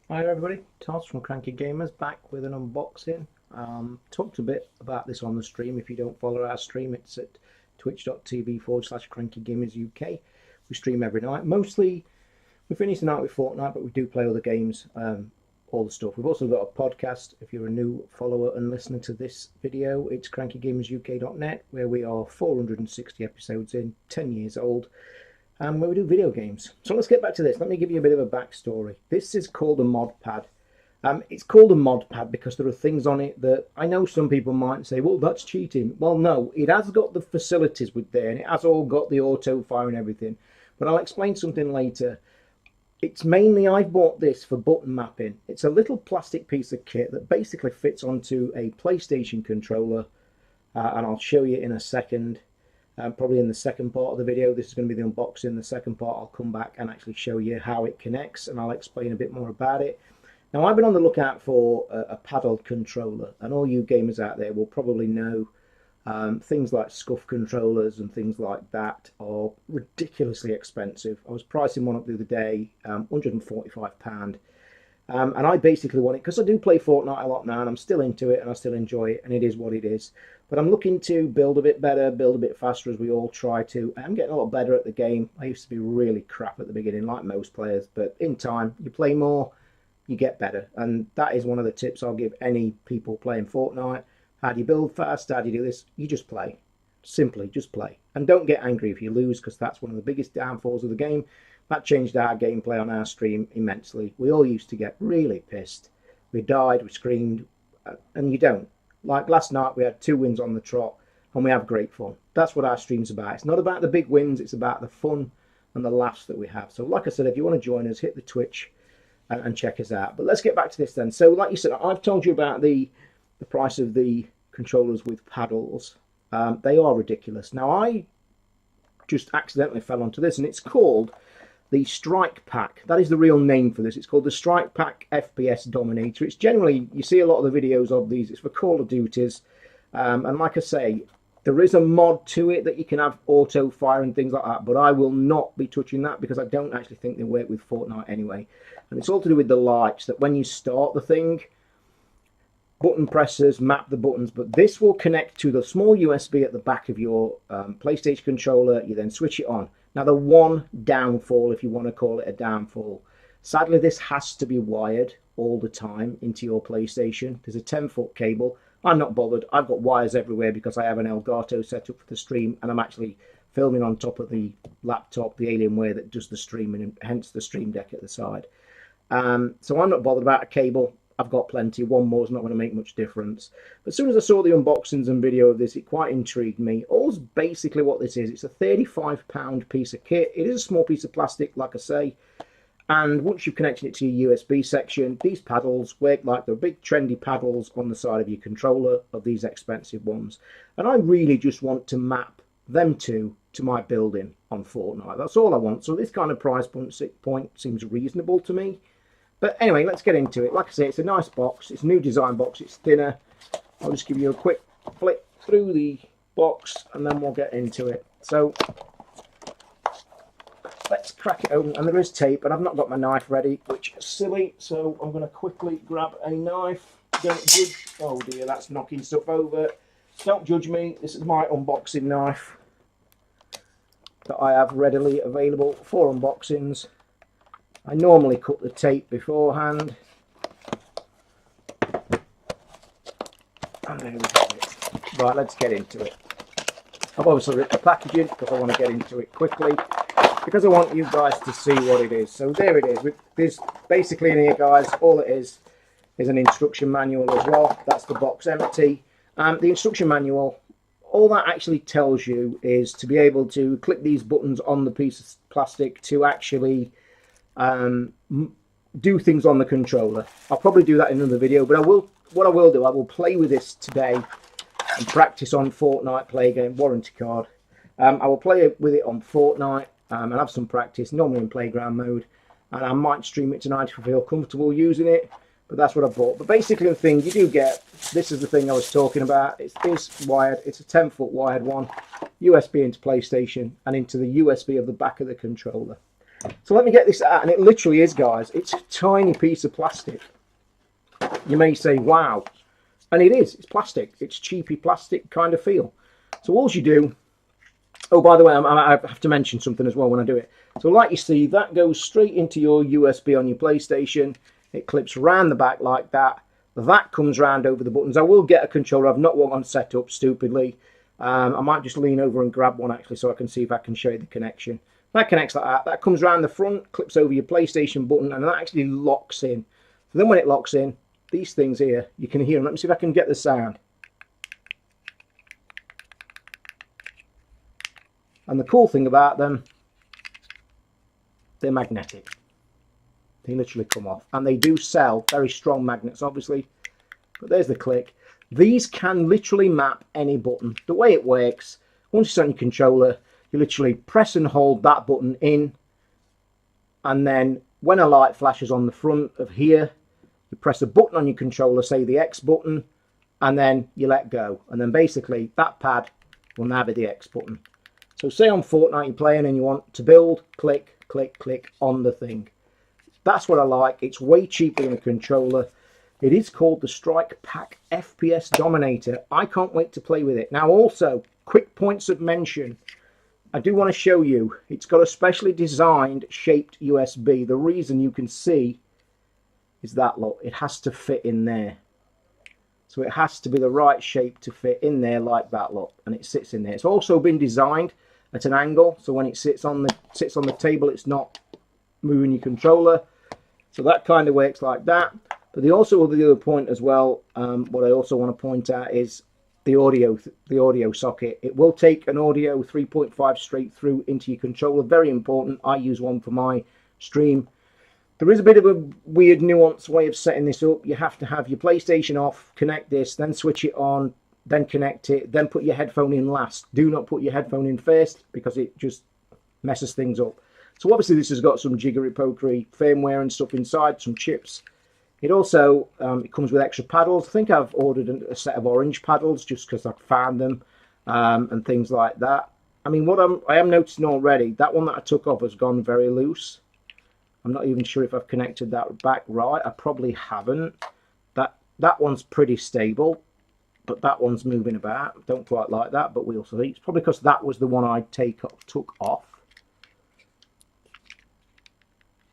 Hi everybody, Toz from Cranky Gamers back with an unboxing. Talked a bit about this on the stream. If you don't follow our stream, it's at twitch.tv/Cranky Gamers UK. We stream every night. Mostly we finish the night with Fortnite, but we do play other games, all the stuff. We've also got a podcast. If you're a new follower and listener to this video, it's crankygamersuk.net, where we are 460 episodes in, 10 years old, where we do video games. So let's get back to this. Let me give you a bit of a backstory. This is called a mod pad. It's called a mod pad because there are things on it that I know some people might say, well, that's cheating. Well, no, it has got the facilities with there, and it has all got the auto fire and everything. But I'll explain something later. It's mainly, I bought this for button mapping. It's a little plastic piece of kit that basically fits onto a PlayStation controller, and I'll show you in a second. Probably in the second part of the video. This is going to be the unboxing. The second part, I'll come back and actually show you how it connects, and I'll explain a bit more about it. Now, I've been on the lookout for a paddle controller, and all you gamers out there will probably know things like scuff controllers and things like that are ridiculously expensive. I was pricing one up the other day, £145. And I basically want it because I do play Fortnite a lot now, and I'm still into it, and I still enjoy it, and it is what it is. But I'm looking to build a bit better, build a bit faster, as we all try to. I'm getting a lot better at the game. I used to be really crap at the beginning, like most players, but in time, you play more, you get better. And that is one of the tips I'll give any people playing Fortnite. How do you build fast? How do you do this? You just play. Simply, just play. And don't get angry if you lose, because that's one of the biggest downfalls of the game. That changed our gameplay on our stream immensely. We all used to get really pissed. We died, we screamed, and you don't. Like last night, we had 2 wins on the trot, and we have great fun. That's what our stream's about. It's not about the big wins, it's about the fun and the laughs that we have. So like I said, if you want to join us, hit the Twitch and check us out. But let's get back to this then. So like you said, I've told you about the price of the controllers with paddles. They are ridiculous. Now, I just accidentally fell onto this, and it's called the Strike Pack. That is the real name for this. It's called the Strike Pack FPS Dominator. It's generally, you see a lot of the videos of these, it's for Call of Duties. And like I say, there is a mod to it that you can have auto fire and things like that, but I will not be touching that because I don't actually think they work with Fortnite anyway. And it's all to do with the lights, that when you start the thing, button pressers map the buttons, but this will connect to the small USB at the back of your PlayStation controller. You then switch it on. Now, the one downfall, if you want to call it a downfall, sadly this has to be wired all the time into your PlayStation. There's a 10-foot cable. I'm not bothered. I've got wires everywhere because I have an Elgato set up for the stream, and I'm actually filming on top of the laptop, the Alienware that does the streaming, and hence the Stream Deck at the side. So I'm not bothered about a cable. I've got plenty. One more is not going to make much difference. But as soon as I saw the unboxings and video of this, it quite intrigued me. All's basically what this is. It's a £35 piece of kit. It is a small piece of plastic, like I say. And once you've connected it to your USB section, these paddles work like the big trendy paddles on the side of your controller of these expensive ones. And I really just want to map them to my building on Fortnite. That's all I want. So this kind of price point seems reasonable to me. But anyway, let's get into it. Like I say, it's a nice box. It's a new design box. It's thinner. I'll just give you a quick flick through the box, and then we'll get into it. So let's crack it open. And there is tape, and I've not got my knife ready, which is silly. So I'm going to quickly grab a knife. Don't judge. Oh dear, that's knocking stuff over. Don't judge me. This is my unboxing knife that I have readily available for unboxings. I normally cut the tape beforehand. And there we have it. Right, let's get into it. I've obviously ripped the packaging because I want to get into it quickly, because I want you guys to see what it is. So there it is. There's basically in here, guys, all it is an instruction manual as well. That's the box empty. The instruction manual, all that actually tells you is to be able to click these buttons on the piece of plastic to actually do things on the controller. I'll probably do that in another video, but what I will do, I will play with this today and practice on Fortnite play game warranty card. I will play with it on Fortnite and have some practice, normally in playground mode, and I might stream it tonight if I feel comfortable using it. But that's what I bought. But basically the thing you do get, this is the thing I was talking about. It's this wired, it's a 10-foot wired one, USB into PlayStation and into the USB of the back of the controller. So let me get this out, and it literally is, guys. It's a tiny piece of plastic. You may say, wow. And it is. It's plastic. It's cheapy plastic kind of feel. So all you do... Oh, by the way, I have to mention something as well when I do it. So like you see, that goes straight into your USB on your PlayStation. It clips around the back like that. That comes round over the buttons. I will get a controller. I've not one set up stupidly. I might just lean over and grab one actually so I can see if I can show you the connection. That connects like that. That comes around the front, clips over your PlayStation button, and that actually locks in. So then when it locks in, these things here, you can hear them. Let me see if I can get the sound. And the cool thing about them, they're magnetic. They literally come off. And they do sell very strong magnets, obviously. But there's the click. These can literally map any button. The way it works, once it's on your controller, you literally press and hold that button in. And then when a light flashes on the front of here, you press a button on your controller, say the X button, and then you let go. And then basically that pad will now be the X button. So say on Fortnite you're playing and you want to build, click, click, click on the thing. That's what I like. It's way cheaper than a controller. It is called the Strike Pack FPS Dominator. I can't wait to play with it. Now also, quick points of mention. I do want to show you. It's got a specially designed shaped USB. The reason you can see is that, look, it has to fit in there. So it has to be the right shape to fit in there like that, look. And it sits in there. It's also been designed at an angle. So when it sits on the table, it's not moving your controller. So that kind of works like that. But the other point as well, what I also want to point out is the audio socket. It will take an audio 3.5 straight through into your controller. Very important. I use one for my stream. There is a bit of a weird nuanced way of setting this up. You have to have your PlayStation off, connect this, then switch it on, then connect it, then put your headphone in last. Do not put your headphone in first because it just messes things up. So obviously this has got some jiggery-pokery firmware and stuff inside, some chips. It also it comes with extra paddles. I think I've ordered a set of orange paddles just because I've found them and things like that. I mean, I am noticing already, that one that I took off has gone very loose. I'm not even sure if I've connected that back right. I probably haven't. That one's pretty stable, but that one's moving about. Don't quite like that, but we'll see. It's probably because that was the one I took off.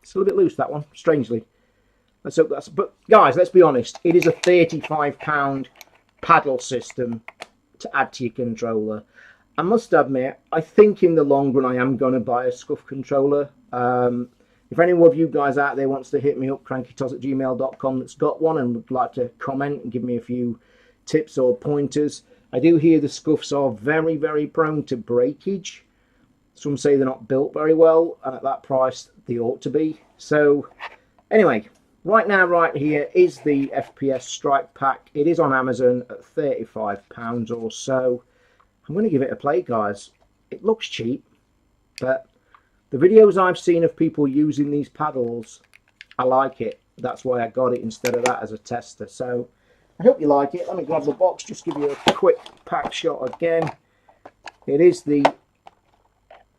It's a little bit loose, that one, strangely. Let's hope that's... But guys, let's be honest. It is a £35 paddle system to add to your controller. I must admit, I think in the long run I am going to buy a scuff controller. If any of you guys out there wants to hit me up, crankytoz@gmail.com, that's got one and would like to comment and give me a few tips or pointers. I do hear the scuffs are very, very prone to breakage. Some say they're not built very well, and at that price they ought to be. So anyway, right now, right here is the FPS Strike Pack. It is on Amazon at £35 or so. I'm going to give it a play, guys. It looks cheap, but the videos I've seen of people using these paddles, I like it. That's why I got it instead of that as a tester. So I hope you like it. Let me grab the box, just give you a quick pack shot again. It is the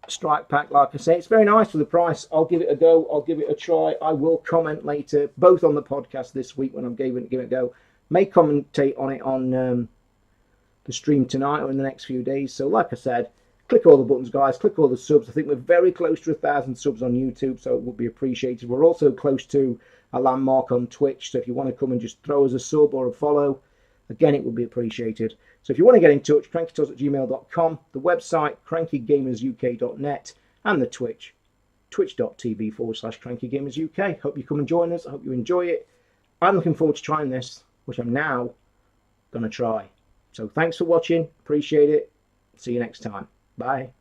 Strike Pack, like I say. It's very nice for the price. I'll give it a go. I'll give it a try. I will comment later, both on the podcast this week when I'm giving it a go. May commentate on it on the stream tonight or in the next few days. So like I said, click all the buttons, guys. Click all the subs. I think we're very close to 1,000 subs on YouTube, so it would be appreciated. We're also close to a landmark on Twitch, so if you want to come and just throw us a sub or a follow, again, it would be appreciated. So if you want to get in touch, crankytoz@gmail.com, the website, crankygamersuk.net, and the Twitch, twitch.tv/crankygamersuk. Hope you come and join us. I hope you enjoy it. I'm looking forward to trying this, which I'm now going to try. So thanks for watching. Appreciate it. See you next time. Bye.